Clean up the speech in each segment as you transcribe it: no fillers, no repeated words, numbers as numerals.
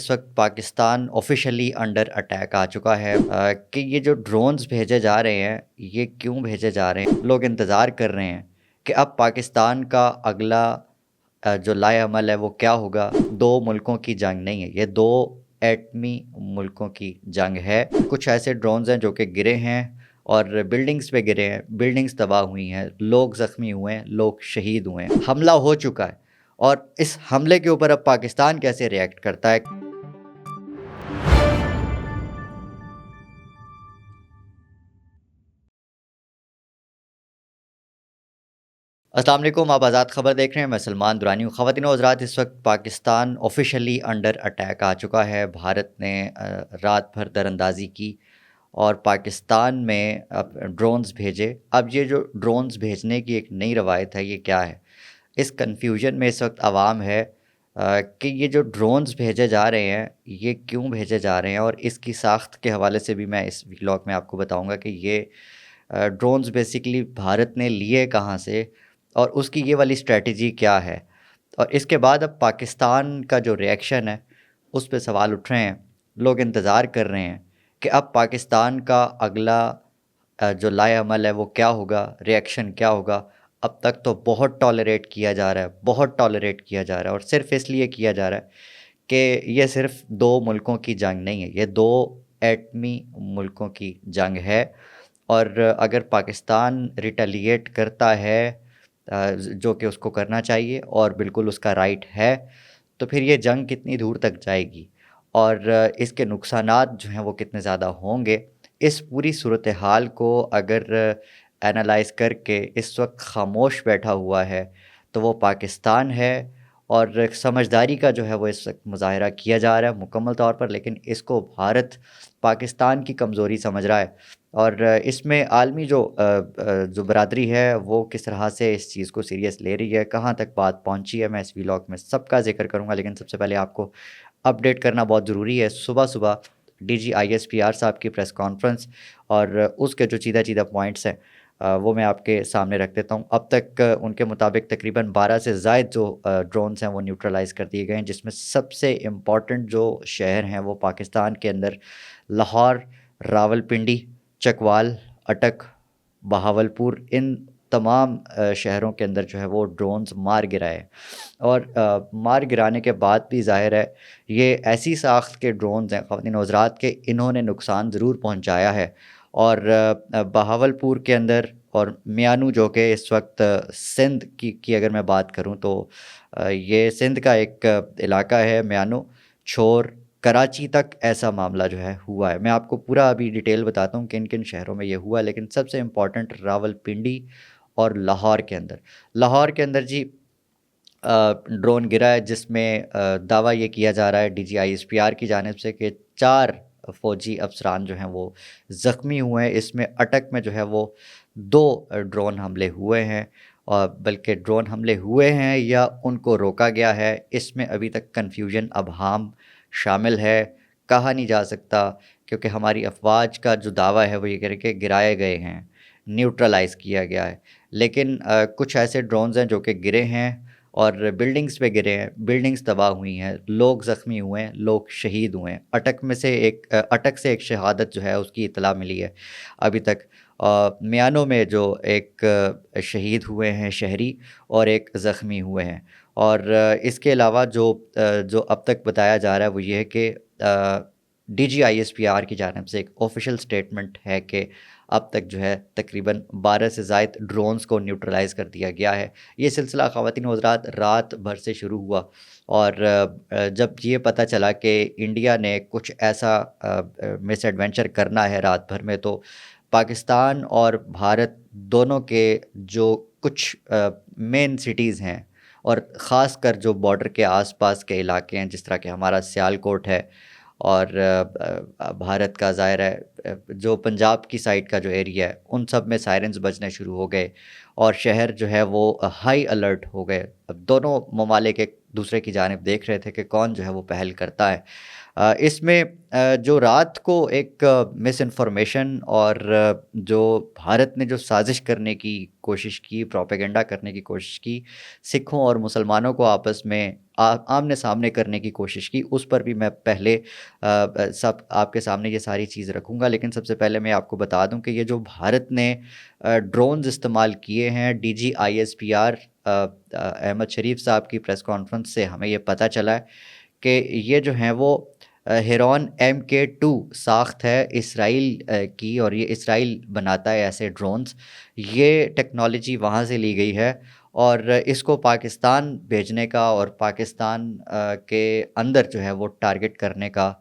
اس وقت Pakistan officially under attack آ چکا ہے کہ یہ جو ڈرونز بھیجے جا رہے ہیں یہ کیوں بھیجے جا رہے ہیں. لوگ انتظار کر رہے ہیں کہ اب پاکستان کا اگلا جو لائے عمل ہے وہ کیا ہوگا. دو ملکوں کی جنگ نہیں ہے، یہ دو ایٹمی ملکوں کی جنگ ہے. کچھ ایسے ڈرونز ہیں جو کہ گرے ہیں اور بلڈنگز پہ گرے ہیں، بلڈنگز تباہ ہوئی ہیں، لوگ زخمی ہوئے ہیں، لوگ شہید ہوئے ہیں. حملہ ہو چکا ہے اور اس حملے کے اوپر اب پاکستان کیسے ریئیکٹ کرتا ہے. السلام علیکم، آپ آزاد خبر دیکھ رہے ہیں. میں سلمان درانی ہوں. خواتین و حضرات، اس وقت پاکستان آفیشلی انڈر اٹیک آ چکا ہے. بھارت نے رات بھر در اندازی کی اور پاکستان میں ڈرونز بھیجے. اب یہ جو ڈرونز بھیجنے کی ایک نئی روایت ہے، یہ کیا ہے؟ اس کنفیوژن میں اس وقت عوام ہے کہ یہ جو ڈرونز بھیجے جا رہے ہیں یہ کیوں بھیجے جا رہے ہیں. اور اس کی ساخت کے حوالے سے بھی میں اس ویلاگ میں آپ کو بتاؤں گا کہ یہ ڈرونز بیسیکلی بھارت نے لیے کہاں سے اور اس کی یہ والی اسٹریٹجی کیا ہے. اور اس کے بعد اب پاکستان کا جو ریئیکشن ہے اس پہ سوال اٹھ رہے ہیں. لوگ انتظار کر رہے ہیں کہ اب پاکستان کا اگلا جو لائے عمل ہے وہ کیا ہوگا، ریئیکشن کیا ہوگا. اب تک تو بہت ٹالریٹ کیا جا رہا ہے، بہت ٹالریٹ کیا جا رہا ہے، اور صرف اس لیے کیا جا رہا ہے کہ یہ صرف دو ملکوں کی جنگ نہیں ہے، یہ دو ایٹمی ملکوں کی جنگ ہے. اور اگر پاکستان ریٹیلیٹ کرتا ہے جو کہ اس کو کرنا چاہیے اور بالکل اس کا رائٹ ہے، تو پھر یہ جنگ کتنی دور تک جائے گی اور اس کے نقصانات جو ہیں وہ کتنے زیادہ ہوں گے. اس پوری صورتحال کو اگر اینالائز کر کے اس وقت خاموش بیٹھا ہوا ہے تو وہ پاکستان ہے. اور سمجھداری کا جو ہے وہ اس وقت مظاہرہ کیا جا رہا ہے مکمل طور پر، لیکن اس کو بھارت پاکستان کی کمزوری سمجھ رہا ہے. اور اس میں عالمی جو برادری ہے وہ کس طرح سے اس چیز کو سیریس لے رہی ہے، کہاں تک بات پہنچی ہے، میں اس ویلاگ میں سب کا ذکر کروں گا. لیکن سب سے پہلے آپ کو اپڈیٹ کرنا بہت ضروری ہے. صبح صبح D G I S P R صاحب کی پریس کانفرنس اور اس کے جو چیدہ پوائنٹس ہیں وہ میں آپ کے سامنے رکھ دیتا ہوں. اب تک ان کے مطابق تقریباً 12 سے زائد جو ڈرونز ہیں وہ نیوٹرلائز کر دیے گئے ہیں، جس میں سب سے امپورٹنٹ جو شہر ہیں وہ پاکستان کے اندر لاہور، راولپنڈی، چکوال، اٹک، بہاولپور، ان تمام شہروں کے اندر جو ہے وہ ڈرونز مار گرائے. اور مار گرانے کے بعد بھی ظاہر ہے یہ ایسی ساخت کے ڈرونز ہیں خواتین و حضرات کہ انہوں نے نقصان ضرور پہنچایا ہے. اور بہاولپور کے اندر اور میانو جو کہ اس وقت سندھ کی اگر میں بات کروں تو یہ سندھ کا ایک علاقہ ہے. میانو چھور کراچی تک ایسا معاملہ جو ہے ہوا ہے. میں آپ کو پورا ابھی ڈیٹیل بتاتا ہوں کن کن شہروں میں یہ ہوا ہے، لیکن سب سے امپورٹنٹ راولپنڈی اور لاہور کے اندر جی ڈرون گرا ہے، جس میں دعویٰ یہ کیا جا رہا ہے D G I S P R کی جانب سے کہ 4 فوجی افسران جو ہیں وہ زخمی ہوئے ہیں. اس میں اٹک میں جو ہے وہ 2 ڈرون حملے ہوئے ہیں، اور بلکہ ڈرون حملے ہوئے ہیں یا ان کو روکا گیا ہے، اس میں ابھی تک کنفیوژن ابہام شامل ہے. کہا نہیں جا سکتا کیونکہ ہماری افواج کا جو دعویٰ ہے وہ یہ کہ گرائے گئے ہیں، نیوٹرلائز کیا گیا ہے. لیکن کچھ ایسے ڈرونز ہیں جو کہ گرے ہیں اور بلڈنگز پہ گرے ہیں، بلڈنگز تباہ ہوئی ہیں، لوگ زخمی ہوئے ہیں، لوگ شہید ہوئے ہیں. اٹک سے ایک شہادت جو ہے اس کی اطلاع ملی ہے ابھی تک. میانو میں جو ایک شہید ہوئے ہیں شہری اور ایک زخمی ہوئے ہیں. اور اس کے علاوہ جو اب تک بتایا جا رہا ہے وہ یہ ہے کہ D G I S P R کی جانب سے ایک آفیشیل سٹیٹمنٹ ہے کہ اب تک جو ہے تقریباً 12 سے زائد ڈرونز کو نیوٹرلائز کر دیا گیا ہے. یہ سلسلہ خواتین و حضرات رات بھر سے شروع ہوا، اور جب یہ پتہ چلا کہ انڈیا نے کچھ ایسا مس ایڈونچر کرنا ہے رات بھر میں، تو پاکستان اور بھارت دونوں کے جو کچھ مین سٹیز ہیں اور خاص کر جو بارڈر کے آس پاس کے علاقے ہیں، جس طرح کہ ہمارا سیالکوٹ ہے اور بھارت کا ظاہر ہے جو پنجاب کی سائڈ کا جو ایریا ہے، ان سب میں سائرنز بجنے شروع ہو گئے اور شہر جو ہے وہ ہائی الرٹ ہو گئے. اب دونوں ممالک ایک دوسرے کی جانب دیکھ رہے تھے کہ کون جو ہے وہ پہل کرتا ہے. اس میں جو رات کو ایک مس انفارمیشن اور جو بھارت نے جو سازش کرنے کی کوشش کی، پروپیگنڈا کرنے کی کوشش کی، سکھوں اور مسلمانوں کو آپس میں آمنے سامنے کرنے کی کوشش کی، اس پر بھی میں پہلے سب آپ کے سامنے یہ ساری چیز رکھوں گا، لیکن سب سے پہلے میں آپ کو بتا دوں کہ یہ جو بھارت نے ڈرونز استعمال کیے ہیں، D G I S P R Ahmed Sharif صاحب کی پریس کانفرنس سے ہمیں یہ پتہ چلا ہے کہ یہ جو ہیں وہ ہیرون MK2 ساخت ہے اسرائیل کی، اور یہ اسرائیل بناتا ہے ایسے ڈرونز۔ یہ ٹیکنالوجی وہاں سے لی گئی ہے، اور اس کو پاکستان بھیجنے کا اور پاکستان کے اندر جو ہے وہ ٹارگٹ کرنے کا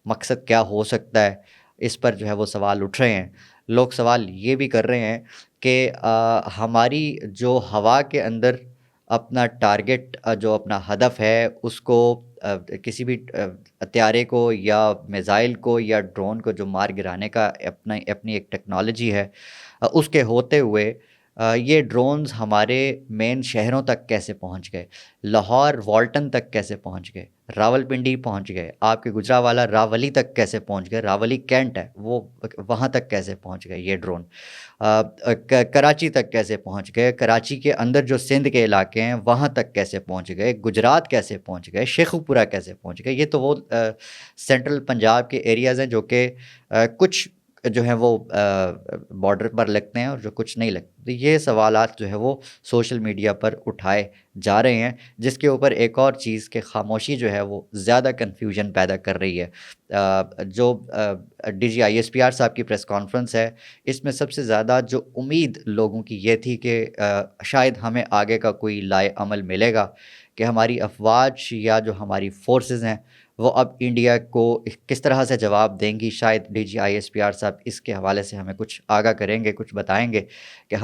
مقصد کیا ہو سکتا ہے، اس پر جو ہے وہ سوال اٹھ رہے ہیں۔ لوگ سوال یہ بھی کر رہے ہیں کہ ہماری جو ہوا کے اندر اپنا ٹارگٹ جو اپنا ہدف ہے اس کو کسی بھی طیارے کو یا میزائل کو یا ڈرون کو جو مار گرانے کا اپنی ایک ٹیکنالوجی ہے، اس کے ہوتے ہوئے یہ ڈرونز ہمارے مین شہروں تک کیسے پہنچ گئے، لاہور والٹن تک کیسے پہنچ گئے، راولپنڈی پہنچ گئے، آپ کے گجراوالا راولی تک کیسے پہنچ گئے، راولی کینٹ ہے وہ وہاں تک کیسے پہنچ گئے یہ ڈرون، کراچی تک کیسے پہنچ گئے، کراچی کے اندر جو سندھ کے علاقے ہیں وہاں تک کیسے پہنچ گئے، گجرات کیسے پہنچ گئے، شیخوپورہ کیسے پہنچ گئے۔ یہ تو وہ سینٹرل پنجاب کے ایریاز ہیں جو کہ کچھ جو ہیں وہ بارڈر پر لگتے ہیں اور جو کچھ نہیں لگتے۔ تو یہ سوالات جو ہے وہ سوشل میڈیا پر اٹھائے جا رہے ہیں، جس کے اوپر ایک اور چیز کہ خاموشی جو ہے وہ زیادہ کنفیوژن پیدا کر رہی ہے۔ جو D G I S P R صاحب کی پریس کانفرنس ہے، اس میں سب سے زیادہ جو امید لوگوں کی یہ تھی کہ شاید ہمیں آگے کا کوئی لائے عمل ملے گا کہ ہماری افواج یا جو ہماری فورسز ہیں وہ اب انڈیا کو کس طرح سے جواب دیں گی۔ شاید D G I S P R صاحب اس کے حوالے سے ہمیں کچھ آگاہ کریں گے، کچھ بتائیں گے کہ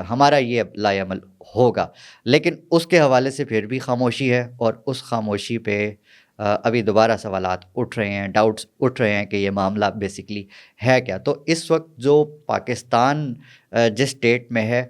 ہمارا یہ لائے عمل ہوگا، لیکن اس کے حوالے سے پھر بھی خاموشی ہے، اور اس خاموشی پہ ابھی دوبارہ سوالات اٹھ رہے ہیں، ڈاؤٹس اٹھ رہے ہیں کہ یہ معاملہ بیسیکلی ہے کیا۔ تو اس وقت جو پاکستان جس اسٹیٹ میں ہے،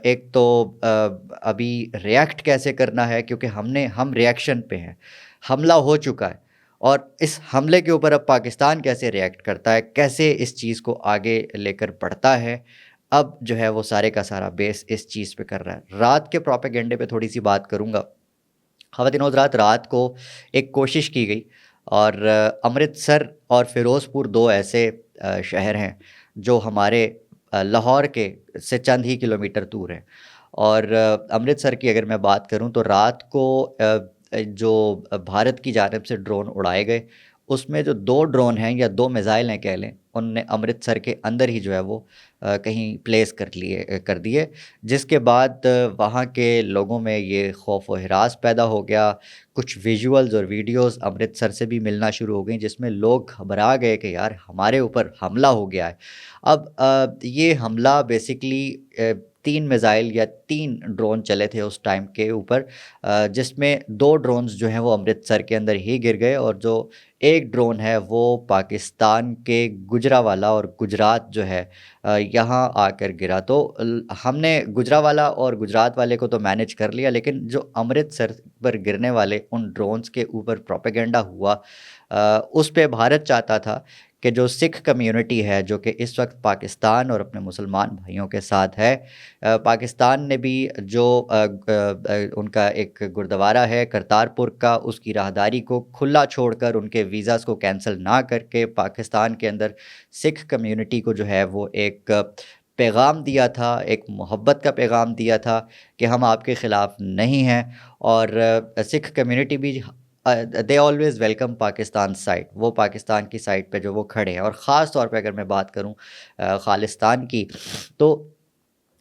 ایک تو ابھی ریئیکٹ کیسے کرنا ہے، کیونکہ ہم ریئیکشن پہ ہیں، حملہ ہو چکا ہے، اور اس حملے کے اوپر اب پاکستان کیسے ریئیکٹ کرتا ہے، کیسے اس چیز کو آگے لے کر بڑھتا ہے، اب جو ہے وہ سارے کا سارا بیس اس چیز پہ کر رہا ہے۔ رات کے پروپیگنڈے پہ تھوڑی سی بات کروں گا۔ خواتین و حضرات، رات کو ایک کوشش کی گئی، اور امرتسر اور فیروز پور دو ایسے شہر ہیں جو ہمارے لاہور کے سے چند ہی کلومیٹر دور ہیں، اور امرتسر کی اگر میں بات کروں تو رات کو جو بھارت کی جانب سے ڈرون اڑائے گئے، اس میں جو 2 ڈرون ہیں یا 2 میزائل ہیں کہہ لیں، ان نے امرتسر کے اندر ہی جو ہے وہ کہیں پلیس کر دیے، جس کے بعد وہاں کے لوگوں میں یہ خوف و ہراس پیدا ہو گیا۔ کچھ ویژولز اور ویڈیوز امرتسر سے بھی ملنا شروع ہو گئیں، جس میں لوگ گھبرا گئے کہ یار ہمارے اوپر حملہ ہو گیا ہے۔ اب یہ حملہ بیسیکلی 3 میزائل یا 3 ڈرون چلے تھے اس ٹائم کے اوپر، جس میں 2 ڈرونز جو ہیں وہ امرتسر کے اندر ہی گر گئے، اور جو ایک ڈرون ہے وہ پاکستان کے گجراوالا اور گجرات جو ہے یہاں آ کر گرا۔ تو ہم نے گجراوالا اور گجرات والے کو تو مینیج کر لیا، لیکن جو امرتسر پر گرنے والے ان ڈرونز کے اوپر پروپیگنڈا ہوا، اس پہ بھارت چاہتا تھا کہ جو سکھ کمیونٹی ہے جو کہ اس وقت پاکستان اور اپنے مسلمان بھائیوں کے ساتھ ہے، پاکستان نے بھی جو ان کا ایک گردوارہ ہے کرتارپور کا، اس کی راہداری کو کھلا چھوڑ کر ان کے ویزاز کو کینسل نہ کر کے پاکستان کے اندر سکھ کمیونٹی کو جو ہے وہ ایک پیغام دیا تھا، ایک محبت کا پیغام دیا تھا کہ ہم آپ کے خلاف نہیں ہیں، اور سکھ کمیونٹی بھی they always welcome Pakistan side, وہ پاکستان کی سائڈ پہ جو وہ کھڑے ہیں۔ اور خاص طور پہ اگر میں بات کروں خالصتان کی، تو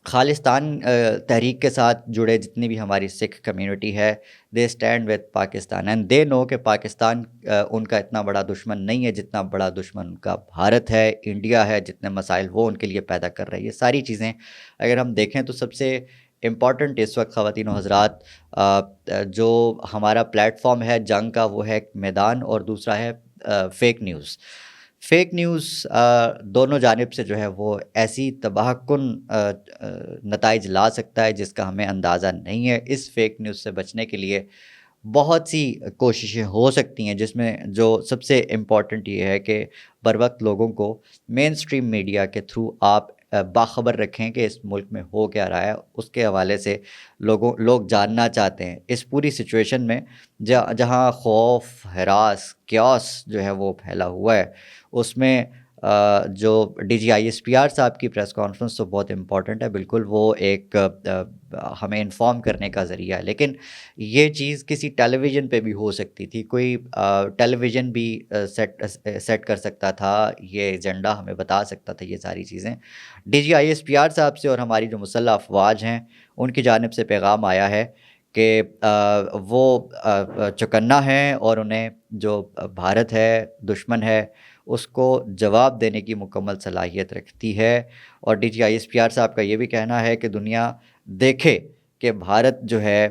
خالصتان تحریک کے ساتھ جڑے جتنی بھی ہماری سکھ کمیونٹی ہے، they stand with Pakistan and they know کہ پاکستان ان کا اتنا بڑا دشمن نہیں ہے جتنا بڑا دشمن ان کا بھارت ہے، انڈیا ہے، جتنے مسائل وہ ان کے لیے پیدا کر رہے ہیں۔ یہ ساری چیزیں اگر ہم دیکھیں تو سب سے امپورٹنٹ اس وقت خواتین و حضرات جو ہمارا پلیٹ فارم ہے جنگ کا، وہ ہے ایک میدان، اور دوسرا ہے فیک نیوز۔ فیک نیوز دونوں جانب سے جو ہے وہ ایسی تباہ کن نتائج لا سکتا ہے جس کا ہمیں اندازہ نہیں ہے۔ اس فیک نیوز سے بچنے کے لیے بہت سی کوششیں ہو سکتی ہیں، جس میں جو سب سے امپورٹنٹ یہ ہے کہ بر وقت لوگوں کو مین سٹریم میڈیا کے تھرو آپ باخبر رکھیں کہ اس ملک میں ہو کیا رہا ہے، اس کے حوالے سے لوگ جاننا چاہتے ہیں اس پوری سچویشن میں جہاں خوف، ہراس، کیوس جو ہے وہ پھیلا ہوا ہے. اس میں جو D G I S P R صاحب کی پریس کانفرنس تو بہت امپورٹنٹ ہے، بالکل وہ ایک ہمیں انفارم کرنے کا ذریعہ ہے، لیکن یہ چیز کسی ٹیلی ویژن پہ بھی ہو سکتی تھی، کوئی ٹیلی ویژن بھی سیٹ کر سکتا تھا، یہ ایجنڈا ہمیں بتا سکتا تھا یہ ساری چیزیں. D G I S P R صاحب سے اور ہماری جو مسلح افواج ہیں ان کی جانب سے پیغام آیا ہے کہ وہ چوکنا ہیں اور انہیں جو بھارت ہے، دشمن ہے، اس کو جواب دینے کی مکمل صلاحیت رکھتی ہے. اور D G I S P R صاحب کا یہ بھی کہنا ہے کہ دنیا دیکھے کہ بھارت جو ہے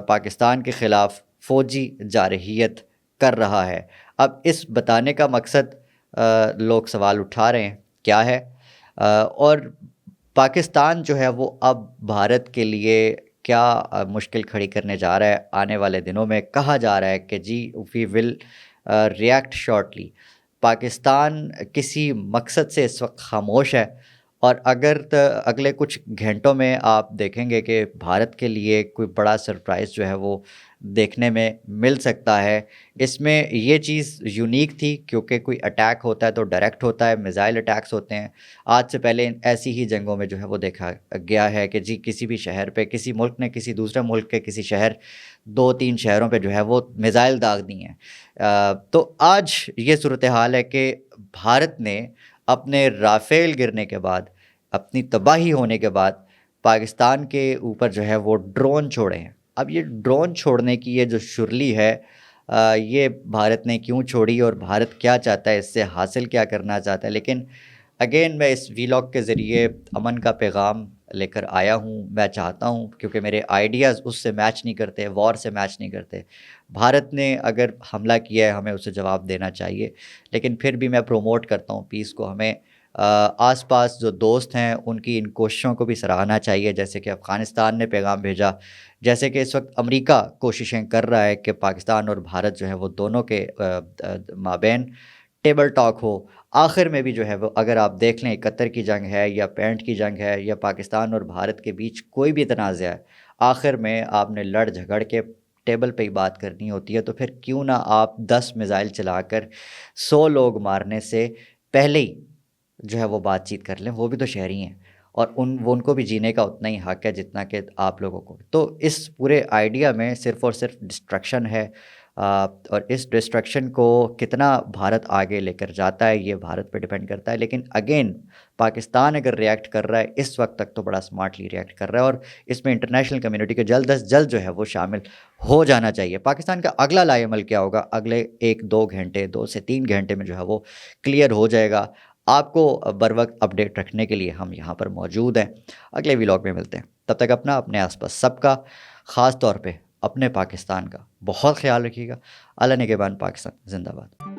پاکستان کے خلاف فوجی جارحیت کر رہا ہے. اب اس بتانے کا مقصد لوگ سوال اٹھا رہے ہیں کیا ہے، اور پاکستان جو ہے وہ اب بھارت کے لیے کیا مشکل کھڑی کرنے جا رہا ہے آنے والے دنوں میں. کہا جا رہا ہے کہ جی وی ول ریئیکٹ شارٹلی. پاکستان کسی مقصد سے اس وقت خاموش ہے، اور اگر اگلے کچھ گھنٹوں میں آپ دیکھیں گے کہ بھارت کے لیے کوئی بڑا سرپرائز جو ہے وہ دیکھنے میں مل سکتا ہے. اس میں یہ چیز یونیک تھی کیونکہ کوئی اٹیک ہوتا ہے تو ڈائریکٹ ہوتا ہے، میزائل اٹیکس ہوتے ہیں. آج سے پہلے ایسی ہی جنگوں میں جو ہے وہ دیکھا گیا ہے کہ جی کسی بھی شہر پہ کسی ملک نے کسی دوسرے ملک کے کسی شہر 2-3 شہروں پہ جو ہے وہ میزائل داغ دی ہیں. تو آج یہ صورتحال ہے کہ بھارت نے اپنے رافیل گرنے کے بعد، اپنی تباہی ہونے کے بعد پاکستان کے اوپر جو ہے وہ ڈرون چھوڑے ہیں. اب یہ ڈرون چھوڑنے کی یہ جو شرلی ہے، یہ بھارت نے کیوں چھوڑی اور بھارت کیا چاہتا ہے، اس سے حاصل کیا کرنا چاہتا ہے. لیکن اگین میں اس ویلاگ کے ذریعے امن کا پیغام لے کر آیا ہوں. میں چاہتا ہوں کیونکہ میرے آئیڈیاز اس سے میچ نہیں کرتے، وار سے میچ نہیں کرتے. بھارت نے اگر حملہ کیا ہے ہمیں اسے جواب دینا چاہیے، لیکن پھر بھی میں پروموٹ کرتا ہوں پیس کو. ہمیں آس پاس جو دوست ہیں ان کی ان کوششوں کو بھی سراہنا چاہیے، جیسے کہ افغانستان نے پیغام بھیجا، جیسے کہ اس وقت امریکہ کوششیں کر رہا ہے کہ پاکستان اور بھارت جو ہے وہ دونوں کے مابین ٹیبل ٹاک ہو. آخر میں بھی جو ہے وہ اگر آپ دیکھ لیں 71 کی جنگ ہے یا 65 کی جنگ ہے یا پاکستان اور بھارت کے بیچ کوئی بھی تنازع ہے، آخر میں آپ نے لڑ جھگڑ کے ٹیبل پہ ہی بات کرنی ہوتی ہے. تو پھر کیوں نہ آپ 10 میزائل چلا کر 100 لوگ مارنے سے پہلے ہی جو ہے وہ بات چیت کر لیں. وہ بھی تو شہری ہیں اور ان کو بھی جینے کا اتنا ہی حق ہے جتنا کہ آپ لوگوں کو. تو اس پورے آئیڈیا میں صرف اور صرف ڈسٹرکشن ہے، اور اس ڈسٹرکشن کو کتنا بھارت آگے لے کر جاتا ہے یہ بھارت پہ ڈیپینڈ کرتا ہے. لیکن اگین پاکستان اگر ریئیکٹ کر رہا ہے اس وقت تک تو بڑا سمارٹلی ریئیکٹ کر رہا ہے، اور اس میں انٹرنیشنل کمیونٹی کو جلد از جلد جو ہے وہ شامل ہو جانا چاہیے. پاکستان کا اگلا لائی عمل کیا ہوگا اگلے 1-2 گھنٹے، 2 سے 3 گھنٹے میں جو ہے وہ کلیئر ہو جائے گا. آپ کو بر وقت اپڈیٹ رکھنے کے لیے ہم یہاں پر موجود ہیں. اگلے ویلاگ میں ملتے ہیں، تب تک اپنے آس پاس سب کا، خاص طور پہ اپنے پاکستان کا بہت خیال رکھیے گا. اللہ نگہبان. پاکستان زندہ باد.